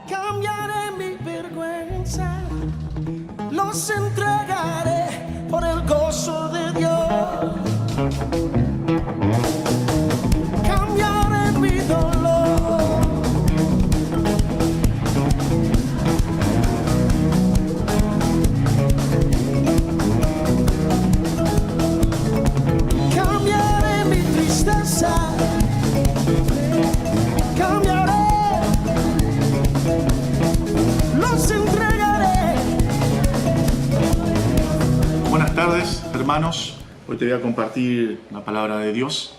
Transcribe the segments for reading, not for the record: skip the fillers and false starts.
Cambiaré mi vergüenza, los entregaré por el gozo de Dios. Cambiaré mi dolor. Cambiaré mi tristeza. Cambiaré. Los entregaré. Buenas tardes, hermanos. Hoy te voy a compartir la palabra de Dios.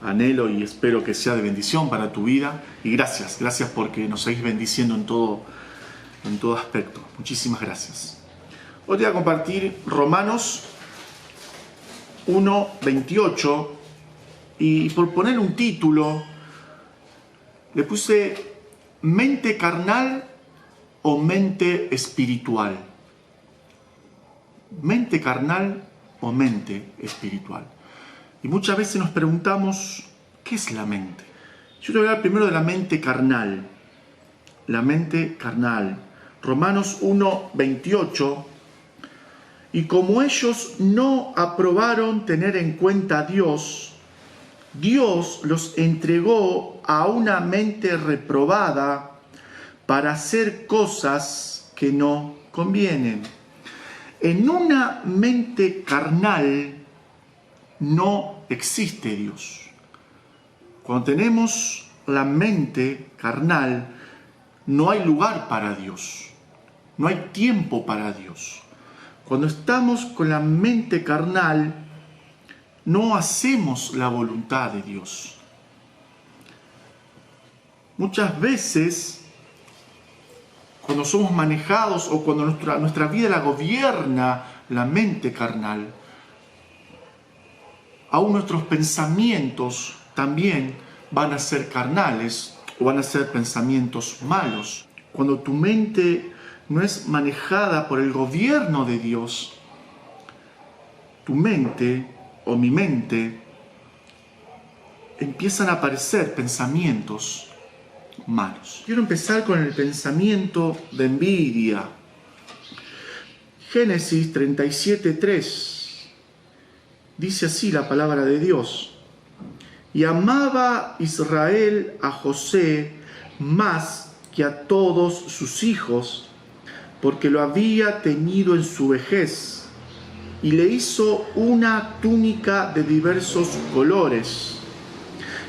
Anhelo y espero que sea de bendición para tu vida. Y gracias porque nos seguís bendiciendo en todo aspecto. Muchísimas gracias. Hoy te voy a compartir Romanos 1:28 y por poner un título le puse mente carnal o mente espiritual. Mente carnal o mente espiritual. Y muchas veces nos preguntamos, ¿qué es la mente? Yo te voy a hablar primero de la mente carnal. La mente carnal. Romanos 1:28. Y como ellos no aprobaron tener en cuenta a Dios, Dios los entregó a una mente reprobada para hacer cosas que no convienen. En una mente carnal no existe Dios. Cuando tenemos la mente carnal, no hay lugar para Dios. No hay tiempo para Dios. Cuando estamos con la mente carnal, no hacemos la voluntad de Dios. Muchas veces, cuando somos manejados o cuando nuestra vida la gobierna la mente carnal, aún nuestros pensamientos también van a ser carnales o van a ser pensamientos malos. Cuando tu mente no es manejada por el gobierno de Dios, tu mente o mi mente empiezan a aparecer pensamientos malos. Quiero empezar con el pensamiento de envidia. Génesis 37:3 dice así la palabra de Dios: y amaba Israel a José más que a todos sus hijos, porque lo había tenido en su vejez, y le hizo una túnica de diversos colores.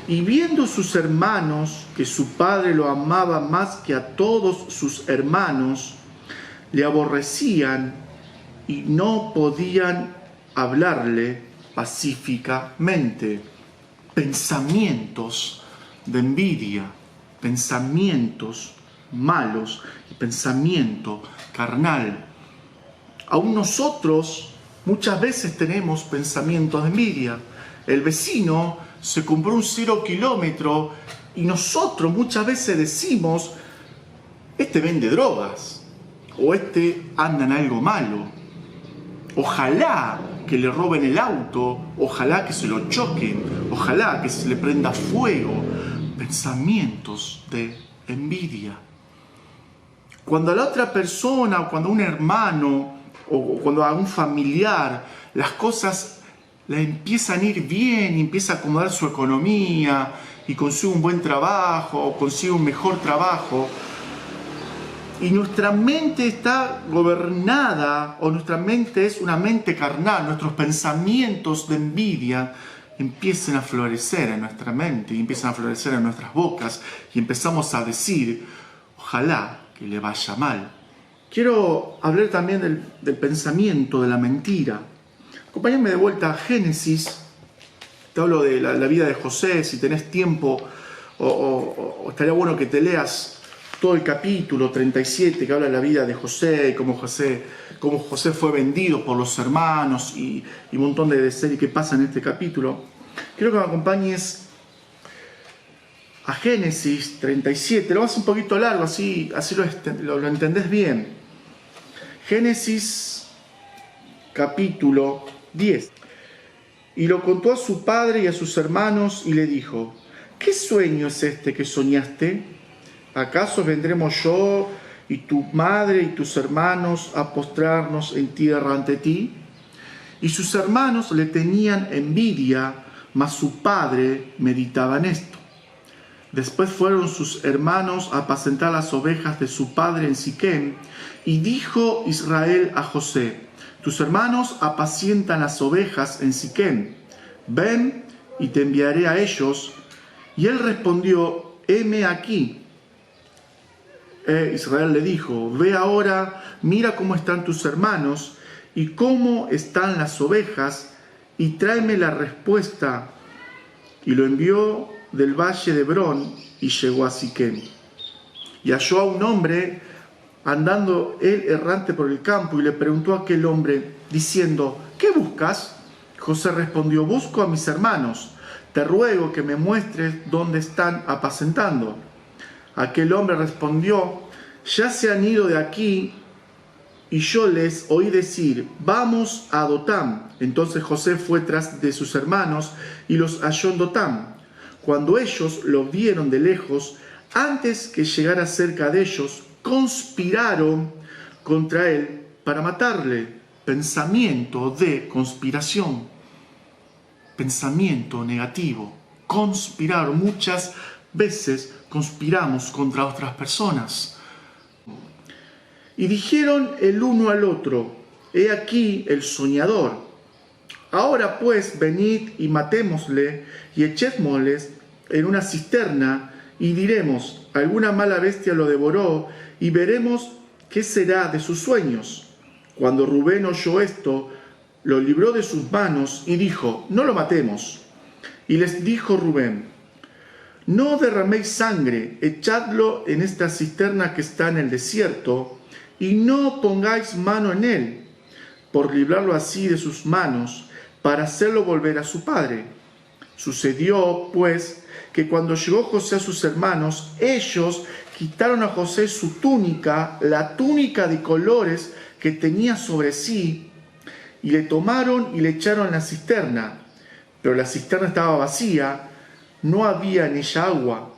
Y viendo sus hermanos que su padre lo amaba más que a todos sus hermanos, le aborrecían y no podían hablarle pacíficamente. Pensamientos de envidia, pensamientos malos y pensamiento carnal. Aún nosotros muchas veces tenemos pensamientos de envidia. El vecino se compró un 0 kilómetro y nosotros muchas veces decimos, este vende drogas o este anda en algo malo. Ojalá que le roben el auto, ojalá que se lo choquen, ojalá que se le prenda fuego. Pensamientos de envidia. Cuando a la otra persona, o cuando a un hermano, o cuando a un familiar, las cosas le empiezan a ir bien, y empieza a acomodar su economía, y consigue un buen trabajo, o consigue un mejor trabajo, y nuestra mente está gobernada, o nuestra mente es una mente carnal, nuestros pensamientos de envidia empiezan a florecer en nuestra mente, y empiezan a florecer en nuestras bocas, y empezamos a decir, ojalá que le vaya mal. Quiero hablar también del pensamiento de la mentira. Acompáñame de vuelta a Génesis. Te hablo de la vida de José. Si tenés tiempo, o estaría bueno que te leas todo el capítulo 37 que habla de la vida de José, cómo José fue vendido por los hermanos y un montón de series que pasa en este capítulo. Quiero que me acompañes a Génesis 37. Lo vas un poquito largo, así lo entendés bien. Génesis capítulo 10. Y lo contó a su padre y a sus hermanos y le dijo: ¿qué sueño es este que soñaste? ¿Acaso vendremos yo y tu madre y tus hermanos a postrarnos en tierra ante ti? Y sus hermanos le tenían envidia, mas su padre meditaba en esto. Después fueron sus hermanos a apacentar las ovejas de su padre en Siquem, y dijo Israel a José: tus hermanos apacientan las ovejas en Siquem, ven y te enviaré a ellos. Y él respondió: heme aquí. Israel le dijo: ve ahora, mira cómo están tus hermanos y cómo están las ovejas, y tráeme la respuesta. Y lo envió del valle de Hebrón y llegó a Siquem. Y halló a un hombre andando él errante por el campo, y le preguntó a aquel hombre diciendo: ¿qué buscas? José respondió: busco a mis hermanos, te ruego que me muestres dónde están apacentando. Aquel hombre respondió: ya se han ido de aquí, y yo les oí decir: vamos a Dotam. Entonces José fue tras de sus hermanos y los halló en Dotam. Cuando ellos lo vieron de lejos, antes que llegara cerca de ellos, conspiraron contra él para matarle. Pensamiento de conspiración, pensamiento negativo. Conspiraron. Muchas veces conspiramos contra otras personas. Y dijeron el uno al otro: he aquí el soñador. Ahora pues venid y matémosle y echémosles en una cisterna, y diremos: alguna mala bestia lo devoró, y veremos qué será de sus sueños. Cuando Rubén oyó esto, lo libró de sus manos y dijo: no lo matemos. Y les dijo Rubén: no derraméis sangre, echadlo en esta cisterna que está en el desierto, y no pongáis mano en él, por librarlo así de sus manos, para hacerlo volver a su padre. Sucedió, pues, que cuando llegó José a sus hermanos, ellos quitaron a José su túnica, la túnica de colores que tenía sobre sí, y le tomaron y le echaron en la cisterna. Pero la cisterna estaba vacía, no había en ella agua.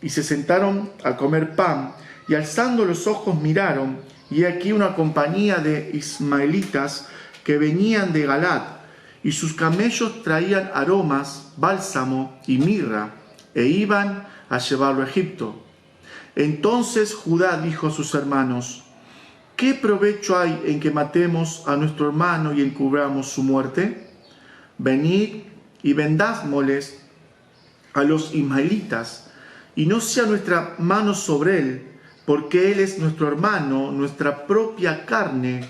Y se sentaron a comer pan, y alzando los ojos miraron, y aquí una compañía de ismaelitas que venían de Galat, y sus camellos traían aromas, bálsamo y mirra, e iban a llevarlo a Egipto. Entonces Judá dijo a sus hermanos: ¿qué provecho hay en que matemos a nuestro hermano y encubramos su muerte? Venid y vendámosles a los ismaelitas, y no sea nuestra mano sobre él, porque él es nuestro hermano, nuestra propia carne.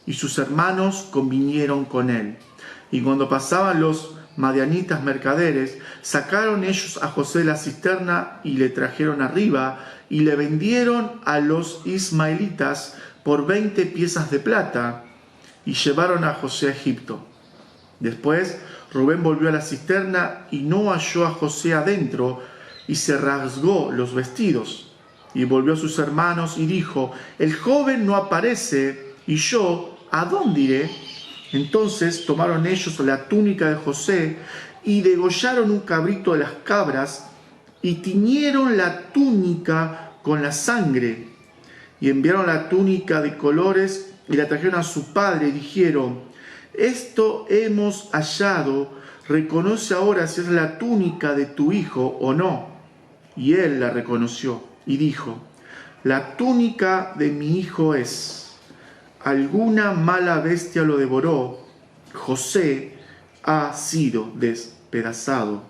Y sus hermanos convinieron con él. Y cuando pasaban los madianitas mercaderes, sacaron ellos a José de la cisterna y le trajeron arriba, y le vendieron a los ismaelitas por 20 piezas de plata, y llevaron a José a Egipto. Después Rubén volvió a la cisterna y no halló a José adentro, y se rasgó los vestidos. Y volvió a sus hermanos y dijo: el joven no aparece, y yo, ¿a dónde iré? Entonces tomaron ellos la túnica de José y degollaron un cabrito de las cabras y tiñeron la túnica con la sangre, y enviaron la túnica de colores y la trajeron a su padre y dijeron: esto hemos hallado, reconoce ahora si es la túnica de tu hijo o no. Y él la reconoció y dijo: la túnica de mi hijo es. Alguna mala bestia lo devoró, José ha sido despedazado.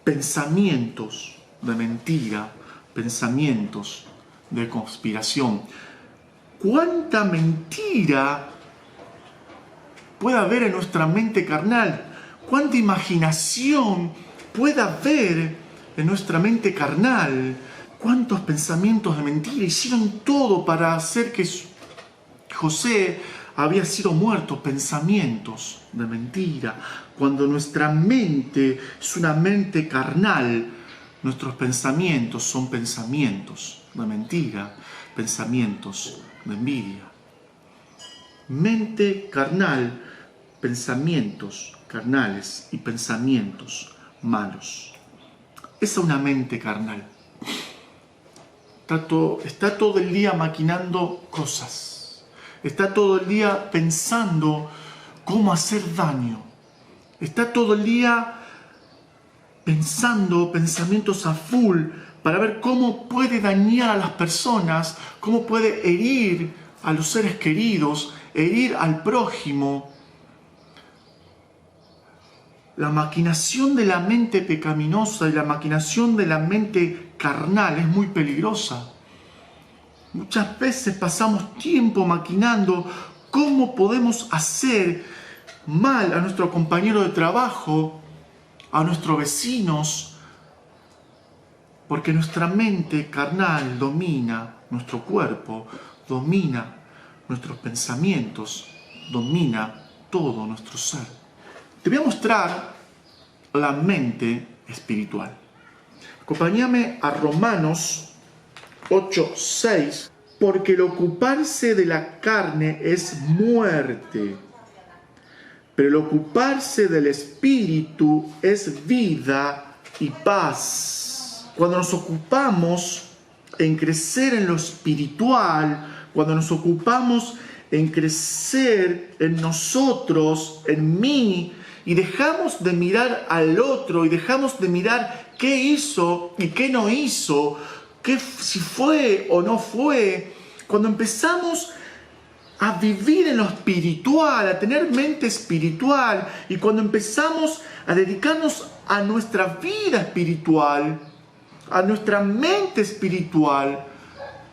Pensamientos de mentira, pensamientos de conspiración. ¿Cuánta mentira puede haber en nuestra mente carnal? ¿Cuánta imaginación puede haber en nuestra mente carnal? ¿Cuántos pensamientos de mentira hicieron todo para hacer que José había sido muerto? Pensamientos de mentira. Cuando nuestra mente es una mente carnal, nuestros pensamientos son pensamientos de mentira, pensamientos de envidia. Mente carnal, pensamientos carnales y pensamientos malos. Esa es una mente carnal. Está todo el día maquinando cosas. Está todo el día pensando cómo hacer daño. Está todo el día pensando pensamientos a full para ver cómo puede dañar a las personas, cómo puede herir a los seres queridos, herir al prójimo. La maquinación de la mente pecaminosa y la maquinación de la mente carnal es muy peligrosa. Muchas veces pasamos tiempo maquinando cómo podemos hacer mal a nuestro compañero de trabajo, a nuestros vecinos, porque nuestra mente carnal domina nuestro cuerpo, domina nuestros pensamientos, domina todo nuestro ser. Te voy a mostrar la mente espiritual. Acompáñame a Romanos 8:6, porque el ocuparse de la carne es muerte, pero el ocuparse del espíritu es vida y paz. Cuando nos ocupamos en crecer en lo espiritual, cuando nos ocupamos en crecer en nosotros, en mí, y dejamos de mirar al otro y dejamos de mirar qué hizo y qué no hizo, si fue o no fue, cuando empezamos a vivir en lo espiritual, a tener mente espiritual, y cuando empezamos a dedicarnos a nuestra vida espiritual, a nuestra mente espiritual,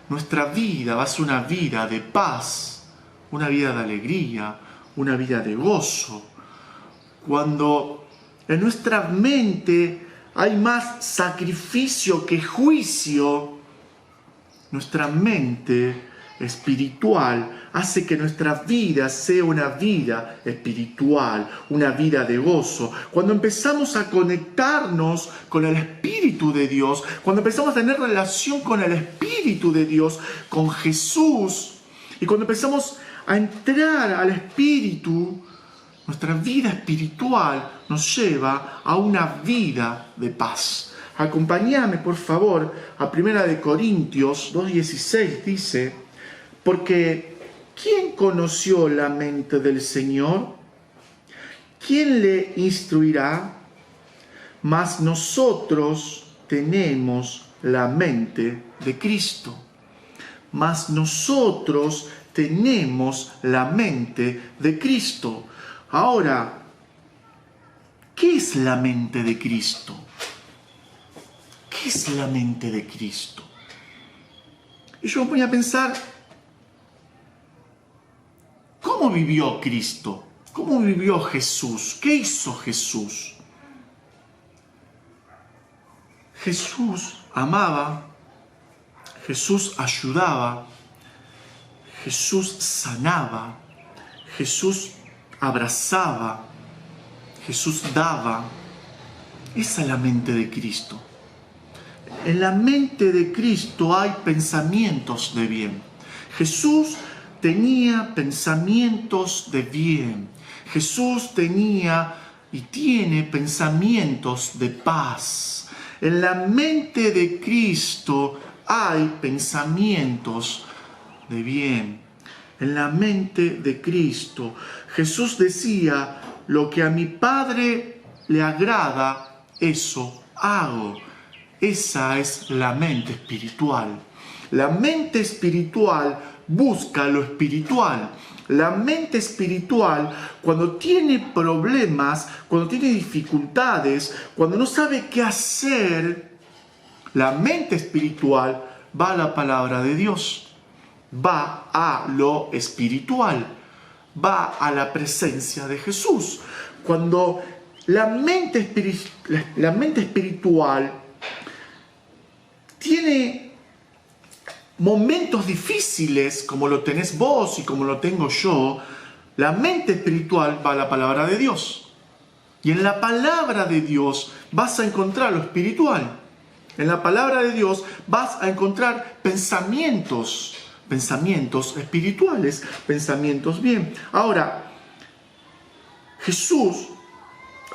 nuestra vida va a ser una vida de paz, una vida de alegría, una vida de gozo. Cuando en nuestra mente hay más sacrificio que juicio, nuestra mente espiritual hace que nuestra vida sea una vida espiritual, una vida de gozo. Cuando empezamos a conectarnos con el Espíritu de Dios, cuando empezamos a tener relación con el Espíritu de Dios, con Jesús, y cuando empezamos a entrar al Espíritu, nuestra vida espiritual nos lleva a una vida de paz. Acompáñame, por favor, a 1 Corintios 2:16, dice: porque ¿quién conoció la mente del Señor? ¿Quién le instruirá? Mas nosotros tenemos la mente de Cristo. Mas nosotros tenemos la mente de Cristo. Ahora, ¿qué es la mente de Cristo? ¿Qué es la mente de Cristo? Y yo me voy a pensar, ¿cómo vivió Cristo? ¿Cómo vivió Jesús? ¿Qué hizo Jesús? Jesús amaba, Jesús ayudaba, Jesús sanaba, Jesús abrazaba, Jesús daba. Esa es la mente de Cristo. En la mente de Cristo hay pensamientos de bien. Jesús tenía pensamientos de bien. Jesús tenía y tiene pensamientos de paz. En la mente de Cristo hay pensamientos de bien. En la mente de Cristo, Jesús decía: lo que a mi Padre le agrada, eso hago. Esa es la mente espiritual. La mente espiritual busca lo espiritual. La mente espiritual, cuando tiene problemas, cuando tiene dificultades, cuando no sabe qué hacer, la mente espiritual va a la palabra de Dios. Va a lo espiritual, va a la presencia de Jesús. Cuando la mente espiritual tiene momentos difíciles, como lo tenés vos y como lo tengo yo, la mente espiritual va a la palabra de Dios. Y en la palabra de Dios vas a encontrar lo espiritual. En la palabra de Dios vas a encontrar pensamientos espirituales, pensamientos bien. Ahora, Jesús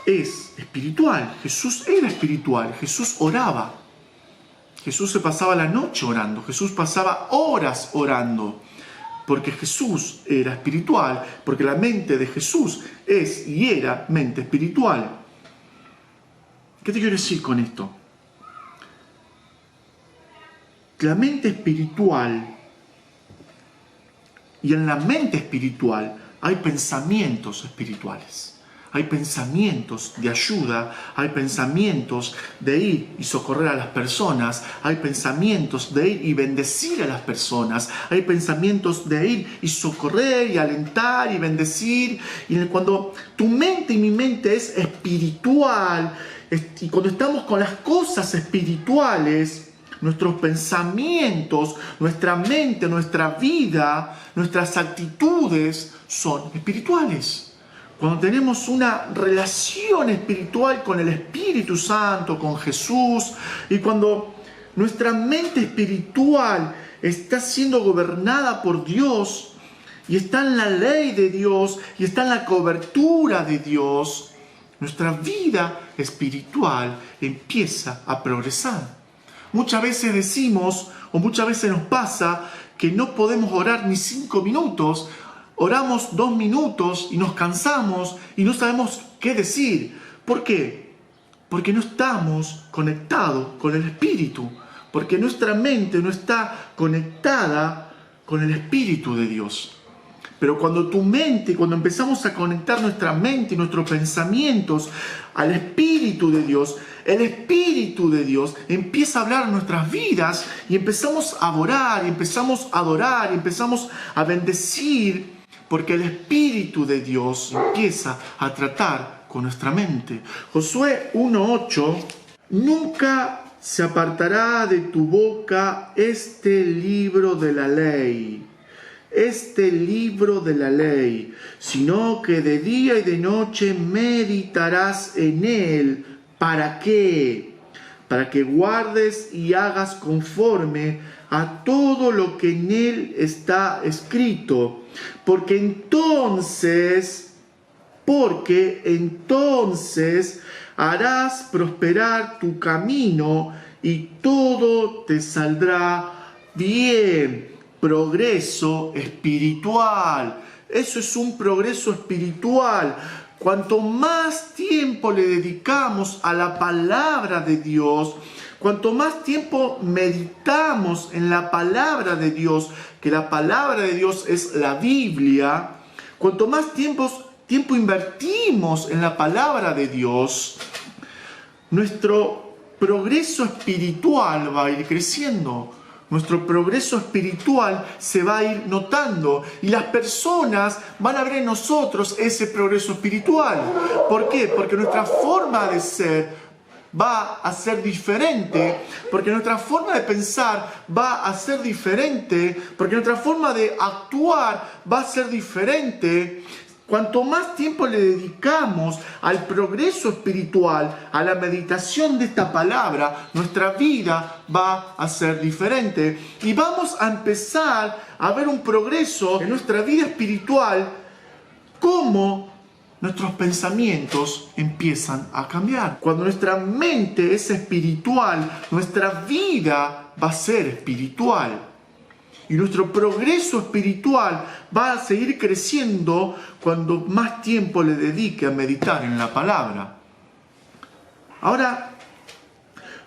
es espiritual. Jesús era espiritual, Jesús oraba. Jesús se pasaba la noche orando, Jesús pasaba horas orando, porque Jesús era espiritual, porque la mente de Jesús es y era mente espiritual. ¿Qué te quiero decir con esto? La mente espiritual, y en la mente espiritual hay pensamientos espirituales. Hay pensamientos de ayuda, hay pensamientos de ir y socorrer a las personas, hay pensamientos de ir y bendecir a las personas, hay pensamientos de ir y socorrer y alentar y bendecir. Y cuando tu mente y mi mente es espiritual, y cuando estamos con las cosas espirituales, nuestros pensamientos, nuestra mente, nuestra vida, nuestras actitudes son espirituales. Cuando tenemos una relación espiritual con el Espíritu Santo, con Jesús, y cuando nuestra mente espiritual está siendo gobernada por Dios, y está en la ley de Dios, y está en la cobertura de Dios, nuestra vida espiritual empieza a progresar. Muchas veces decimos, o muchas veces nos pasa, que no podemos orar ni 5 minutos, oramos 2 minutos y nos cansamos y no sabemos qué decir. ¿Por qué? Porque no estamos conectados con el Espíritu, porque nuestra mente no está conectada con el Espíritu de Dios. Pero cuando cuando empezamos a conectar nuestra mente y nuestros pensamientos al Espíritu de Dios, el Espíritu de Dios empieza a hablar en nuestras vidas y empezamos a orar, y empezamos a adorar, y empezamos a bendecir, porque el Espíritu de Dios empieza a tratar con nuestra mente. Josué 1:8, nunca se apartará de tu boca este libro de la ley, sino que de día y de noche meditarás en él. ¿Para qué? Para que guardes y hagas conforme a todo lo que en él está escrito, porque entonces harás prosperar tu camino y todo te saldrá bien. Progreso espiritual. Eso es un progreso espiritual. Cuanto más tiempo le dedicamos a la palabra de Dios, cuanto más tiempo meditamos en la palabra de Dios, que la palabra de Dios es la Biblia, cuanto más tiempo invertimos en la palabra de Dios, nuestro progreso espiritual va a ir creciendo. Nuestro progreso espiritual se va a ir notando y las personas van a ver en nosotros ese progreso espiritual. ¿Por qué? Porque nuestra forma de ser va a ser diferente, porque nuestra forma de pensar va a ser diferente, porque nuestra forma de actuar va a ser diferente. Cuanto más tiempo le dedicamos al progreso espiritual, a la meditación de esta palabra, nuestra vida va a ser diferente. Y vamos a empezar a ver un progreso en nuestra vida espiritual, cómo nuestros pensamientos empiezan a cambiar. Cuando nuestra mente es espiritual, nuestra vida va a ser espiritual. Y nuestro progreso espiritual va a seguir creciendo cuando más tiempo le dedique a meditar en la palabra. Ahora,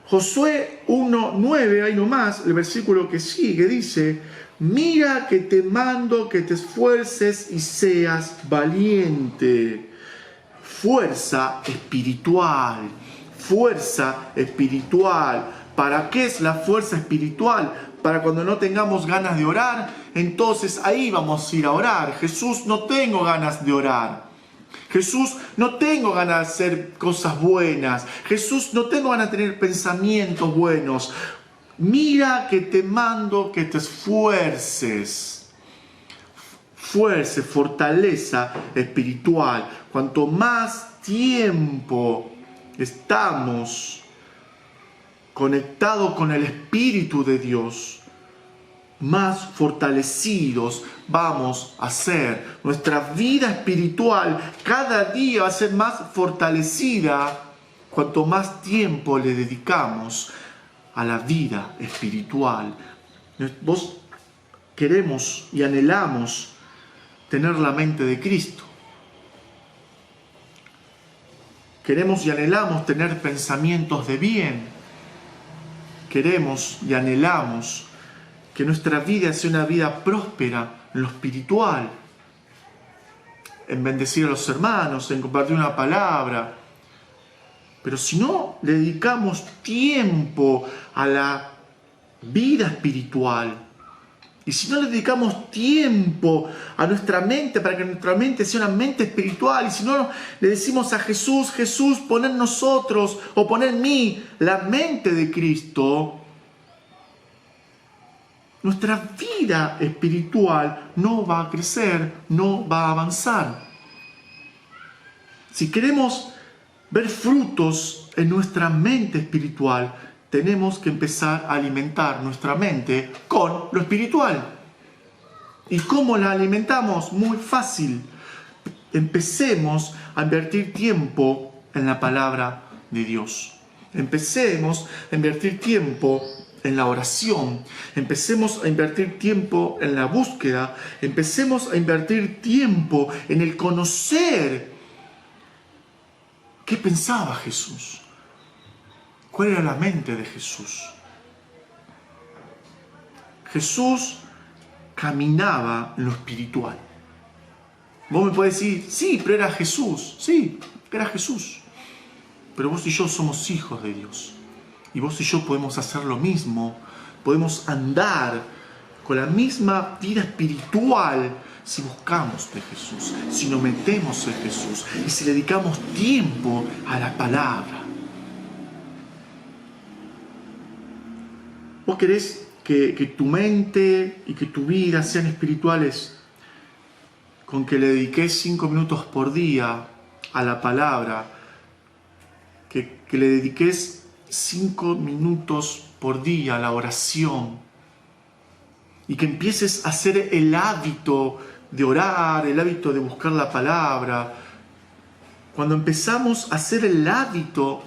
Josué 1:9, ahí nomás, el versículo que sigue, dice: mira que te mando que te esfuerces y seas valiente. Fuerza espiritual, fuerza espiritual. ¿Para qué es la fuerza espiritual? Para cuando no tengamos ganas de orar, entonces ahí vamos a ir a orar. Jesús, no tengo ganas de orar. Jesús, no tengo ganas de hacer cosas buenas. Jesús, no tengo ganas de tener pensamientos buenos. Mira que te mando que te esfuerces. Fuerza, fortaleza espiritual. Cuanto más tiempo estamos conectado con el Espíritu de Dios, más fortalecidos vamos a ser. Nuestra vida espiritual cada día va a ser más fortalecida cuanto más tiempo le dedicamos a la vida espiritual. Vos queremos y anhelamos tener la mente de Cristo. Queremos y anhelamos tener pensamientos de bien. Queremos y anhelamos que nuestra vida sea una vida próspera en lo espiritual, en bendecir a los hermanos, en compartir una palabra. Pero si no le dedicamos tiempo a la vida espiritual, y si no le dedicamos tiempo a nuestra mente para que nuestra mente sea una mente espiritual, y si no le decimos a Jesús, Jesús, pon en nosotros o pon en mí la mente de Cristo, nuestra vida espiritual no va a crecer, no va a avanzar. Si queremos ver frutos en nuestra mente espiritual, tenemos que empezar a alimentar nuestra mente con lo espiritual. ¿Y cómo la alimentamos? Muy fácil. Empecemos a invertir tiempo en la palabra de Dios. Empecemos a invertir tiempo en la oración. Empecemos a invertir tiempo en la búsqueda. Empecemos a invertir tiempo en el conocer qué pensaba Jesús. ¿Cuál era la mente de Jesús? Jesús caminaba en lo espiritual. Vos me podés decir, sí, pero era Jesús. Sí, era Jesús. Pero vos y yo somos hijos de Dios. Y vos y yo podemos hacer lo mismo. Podemos andar con la misma vida espiritual si buscamos de Jesús, si nos metemos en Jesús y si le dedicamos tiempo a la palabra. ¿Vos querés que tu mente y que tu vida sean espirituales con que le dediques 5 minutos por día a la palabra? Que le dediques 5 minutos por día a la oración y que empieces a hacer el hábito de orar, el hábito de buscar la palabra. Cuando empezamos a hacer el hábito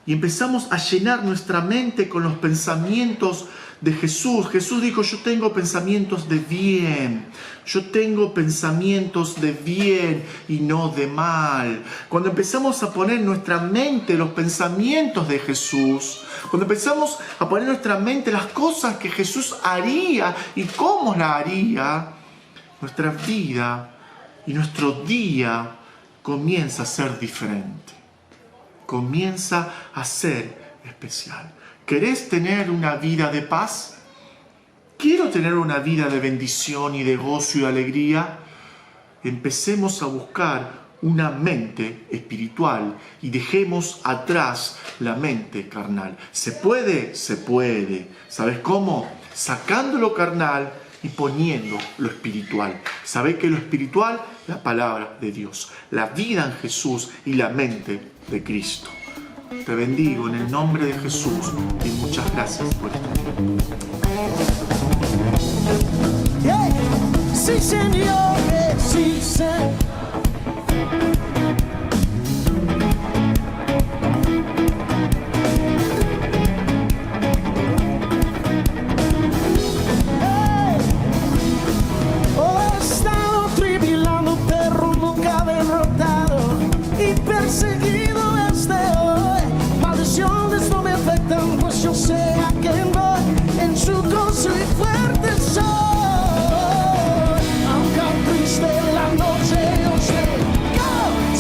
y empezamos a llenar nuestra mente con los pensamientos de Jesús. Jesús dijo, yo tengo pensamientos de bien. Yo tengo pensamientos de bien y no de mal. Cuando empezamos a poner en nuestra mente los pensamientos de Jesús, cuando empezamos a poner en nuestra mente las cosas que Jesús haría y cómo la haría, nuestra vida y nuestro día comienza a ser diferente. Comienza a ser especial. ¿Querés tener una vida de paz? ¿Quiero tener una vida de bendición y de gozo y de alegría? Empecemos a buscar una mente espiritual y dejemos atrás la mente carnal. ¿Se puede? Se puede. ¿Sabes cómo? Sacando lo carnal y poniendo lo espiritual. ¿Sabés qué es lo espiritual? La palabra de Dios, la vida en Jesús y la mente de Cristo. Te bendigo en el nombre de Jesús y muchas gracias por estar aquí. Sí, Señor, sí, Señor. Perseguido desde hoy, maldiciones no me afectan, pues yo sé a quién voy, en su gozo y fuerte soy. Aunque triste la noche, yo sé, go.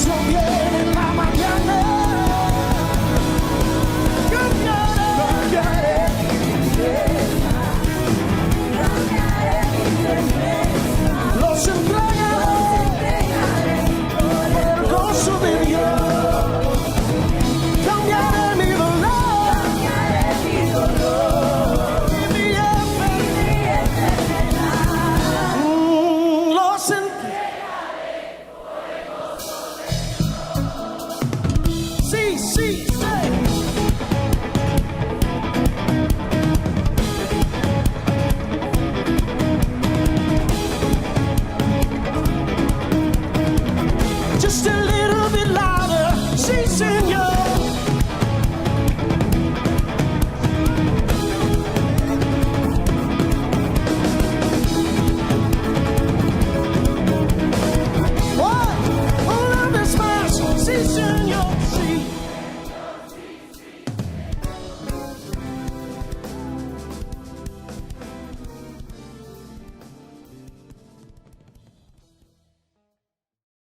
Señor.